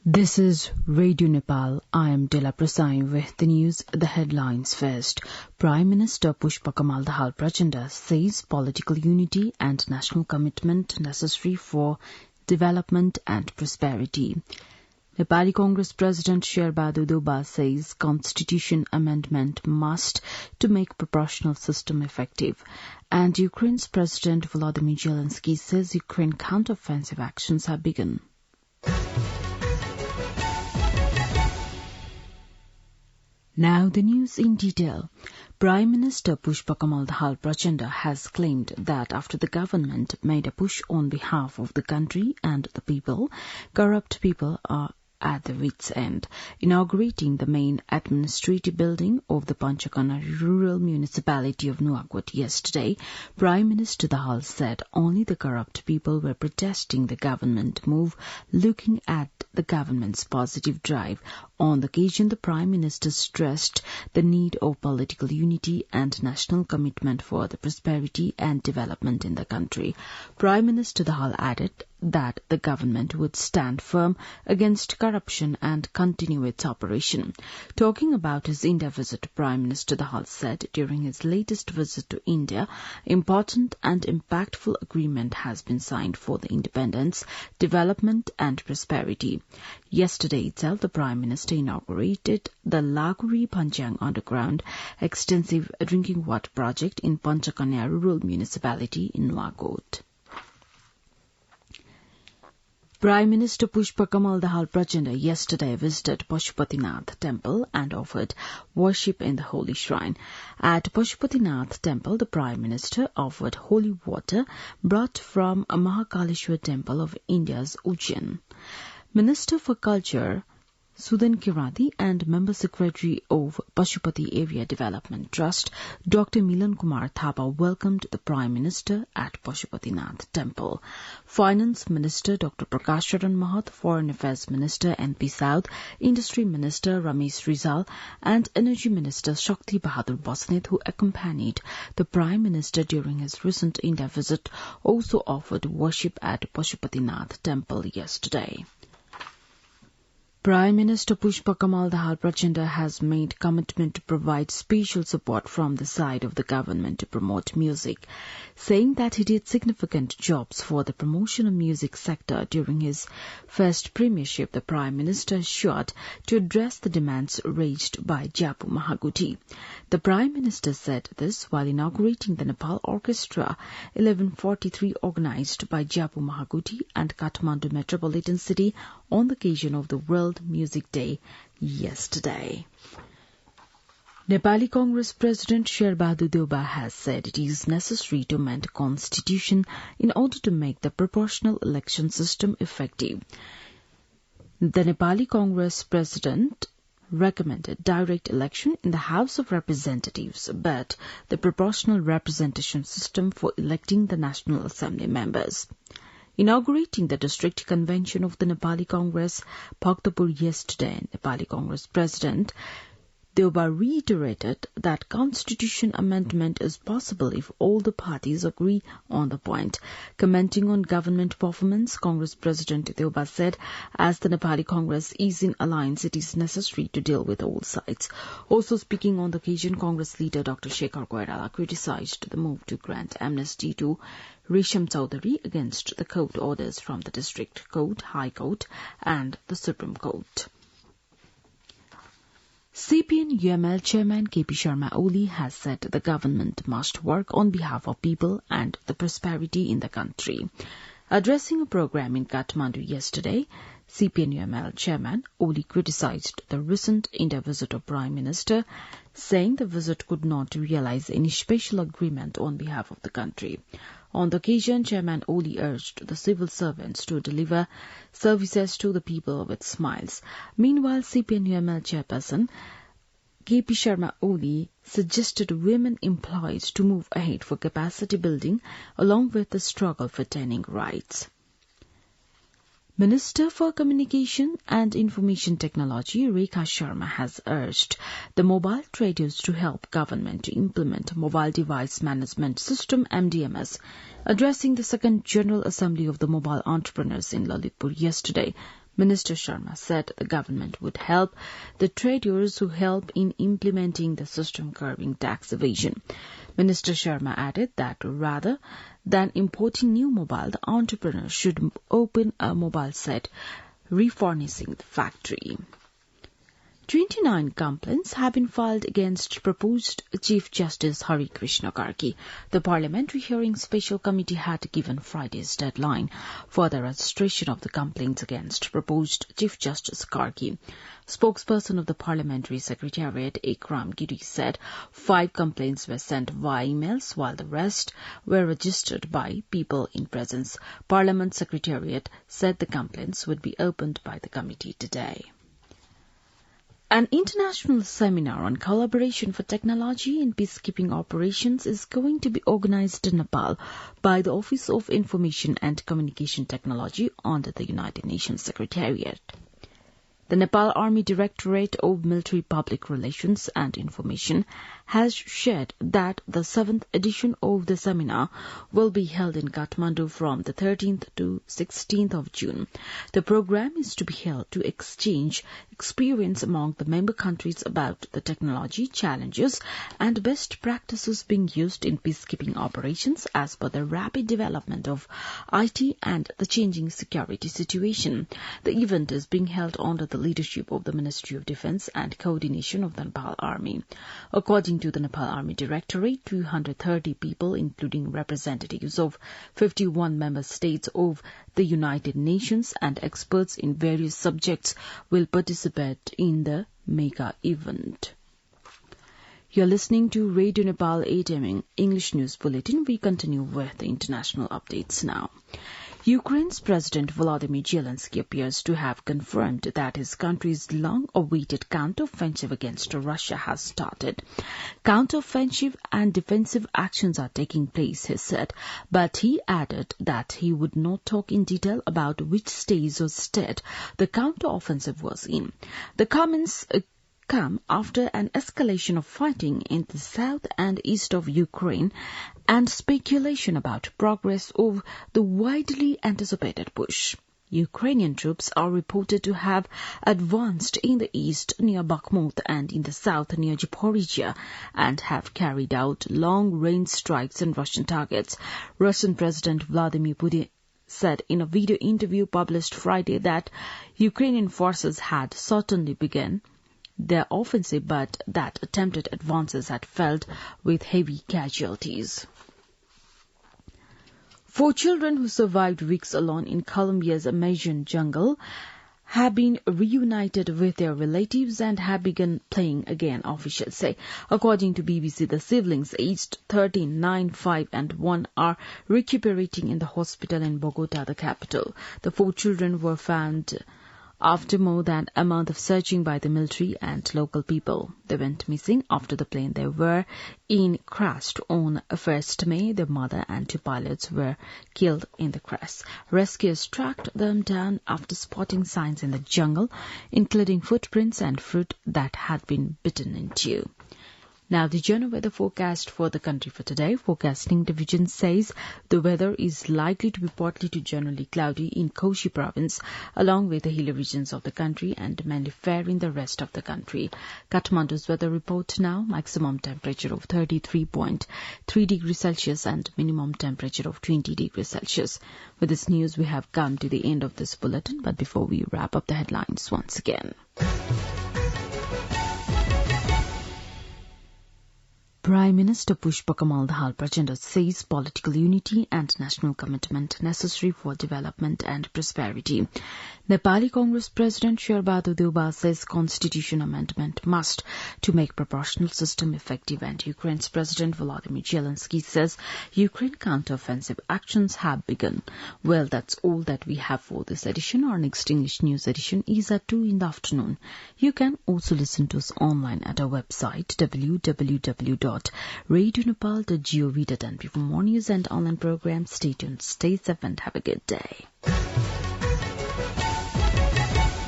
This is Radio Nepal. I am Dela Prasai with the news, the headlines first. Prime Minister Pushpa Kamal Dahal Prachanda says political unity and national commitment necessary for development and prosperity. Nepali Congress President Sher-Bahadur Deuba says constitution amendment must to make proportional system effective. And Ukraine's President Volodymyr Zelensky says Ukraine counteroffensive actions have begun. Now the news in detail. Prime Minister Pushpa Kamal Dahal Prachanda has claimed that after the government made a push on behalf of the country and the people, corrupt people are at the wit's end. Inaugurating the main administrative building of the Panchakana rural municipality of Nuwakot yesterday, Prime Minister Dahal said only the corrupt people were protesting the government move, looking at the government's positive drive. On the occasion, the Prime Minister stressed the need of political unity and national commitment for the prosperity and development in the country. Prime Minister Dahal added that the government would stand firm against corruption and continue its operation. Talking about his India visit, Prime Minister Dahal said during his latest visit to India, important and impactful agreement has been signed for the independence, development and prosperity. Yesterday itself, the Prime Minister inaugurated the Laguri Panchang Underground Extensive Drinking Water Project in Panchakanya Rural Municipality in Nuwakot. Prime Minister Pushpa Kamal Dahal Prachanda yesterday visited Pashupatinath Temple and offered worship in the holy shrine. At Pashupatinath Temple, the Prime Minister offered holy water brought from a Mahakaleshwar Temple of India's Ujjain. Minister for Culture Sudan Kirati and Member Secretary of Pashupati Area Development Trust, Dr. Milan Kumar Thapa welcomed the Prime Minister at Pashupatinath Temple. Finance Minister Dr. Prakash Charan Mahath, Foreign Affairs Minister NP South, Industry Minister Ramesh Rizal, and Energy Minister Shakti Bahadur Bosneth, who accompanied the Prime Minister during his recent India visit, also offered worship at Pashupatinath Temple yesterday. Prime Minister Pushpa Kamal Dahal Prachanda has made commitment to provide special support from the side of the government to promote music, saying that he did significant jobs for the promotion of music sector during his first premiership. The Prime Minister assured to address the demands raised by Japu Mahaguti. The Prime Minister said this while inaugurating the Nepal Orchestra 1143 organized by Japu Mahaguti and Kathmandu Metropolitan City on the occasion of the World Music Day yesterday. Nepali Congress President Sher-Bahadur Deuba has said it is necessary to amend the constitution in order to make the proportional election system effective. The Nepali Congress President recommended direct election in the House of Representatives, but the proportional representation system for electing the National Assembly members. Inaugurating the district convention of the Nepali Congress, Bhaktapur yesterday, Nepali Congress President Deuba reiterated that constitution amendment is possible if all the parties agree on the point. Commenting on government performance, Congress President Deuba said, as the Nepali Congress is in alliance, it is necessary to deal with all sides. Also speaking on the occasion, Congress leader Dr. Shekhar Koirala criticized the move to grant amnesty to Risham Chaudhary against the court orders from the District Court, High Court and the Supreme Court. CPN-UML Chairman KP Sharma Oli has said the government must work on behalf of people and the prosperity in the country. Addressing a program in Kathmandu yesterday, CPN-UML Chairman Oli criticized the recent India visit of Prime Minister, saying the visit could not realize any special agreement on behalf of the country. On the occasion, Chairman Oli urged the civil servants to deliver services to the people with smiles. Meanwhile, CPN-UML Chairperson KP Sharma Oli suggested women employed to move ahead for capacity building along with the struggle for attaining rights. Minister for Communication and Information Technology Rekha Sharma has urged the mobile traders to help government to implement Mobile Device Management System MDMS. Addressing the second General Assembly of the Mobile Entrepreneurs in Lalitpur yesterday, Minister Sharma said the government would help the traders who help in implementing the system curbing tax evasion. Minister Sharma added that rather than importing new mobile, the entrepreneurs should open a mobile set, refurnishing the factory. 29 complaints have been filed against proposed Chief Justice Hari Krishna Karki. The Parliamentary Hearing Special Committee had given Friday's deadline for the registration of the complaints against proposed Chief Justice Karki. Spokesperson of the Parliamentary Secretariat, Ikram Giri, said 5 complaints were sent via emails, while the rest were registered by people in presence. Parliament Secretariat said the complaints would be opened by the committee today. An international seminar on collaboration for technology in peacekeeping operations is going to be organized in Nepal by the Office of Information and Communication Technology under the United Nations Secretariat. The Nepal Army Directorate of Military Public Relations and Information has shared that the 7th edition of the seminar will be held in Kathmandu from the 13th to 16th of June. The program is to be held to exchange experience among the member countries about the technology challenges and best practices being used in peacekeeping operations as per the rapid development of IT and the changing security situation. The event is being held under the leadership of the Ministry of Defence and coordination of the Nepal Army. According to the Nepal Army Directorate, 230 people, including representatives of 51 member states of the United Nations and experts in various subjects, will participate in the mega event. You're listening to Radio Nepal 8 AM English News Bulletin. We continue with the international updates now. Ukraine's President Volodymyr Zelensky appears to have confirmed that his country's long-awaited counter-offensive against Russia has started. Counter-offensive and defensive actions are taking place, he said, but he added that he would not talk in detail about which stage or state the counter-offensive was in. The comments come after an escalation of fighting in the south and east of Ukraine and speculation about progress of the widely anticipated push. Ukrainian troops are reported to have advanced in the east near Bakhmut and in the south near Zaporizhia and have carried out long-range strikes on Russian targets. Russian President Vladimir Putin said in a video interview published Friday that Ukrainian forces had certainly begun their offensive, but that attempted advances had failed with heavy casualties. 4 children who survived weeks alone in Colombia's Amazon jungle have been reunited with their relatives and have begun playing again, officials say. According to BBC, the siblings aged 13, 9, 5 and 1 are recuperating in the hospital in Bogota, the capital. The 4 children were found after more than a month of searching by the military and local people. They went missing after the plane they were in crashed on 1st May. Their mother and 2 pilots were killed in the crash. Rescuers tracked them down after spotting signs in the jungle, including footprints and fruit that had been bitten into. Now, the general weather forecast for the country for today. Forecasting Division says the weather is likely to be partly to generally cloudy in Koshi province, along with the hilly regions of the country, and mainly fair in the rest of the country. Kathmandu's weather report now, maximum temperature of 33.3 degrees Celsius and minimum temperature of 20 degrees Celsius. With this news, we have come to the end of this bulletin, but before we wrap up the headlines once again. Prime Minister Pushpakamal Dahal Prachanda says political unity and national commitment necessary for development and prosperity. Nepali Congress President Sherbahadur Deuba says constitution amendment must to make proportional system effective, and Ukraine's President Volodymyr Zelensky says Ukraine counter-offensive actions have begun. Well, that's all that we have for this edition. Our next English news edition is at 2 in the afternoon. You can also listen to us online at our website www.radionepal.gov.np. For more news and online programs, stay tuned, stay safe and have a good day.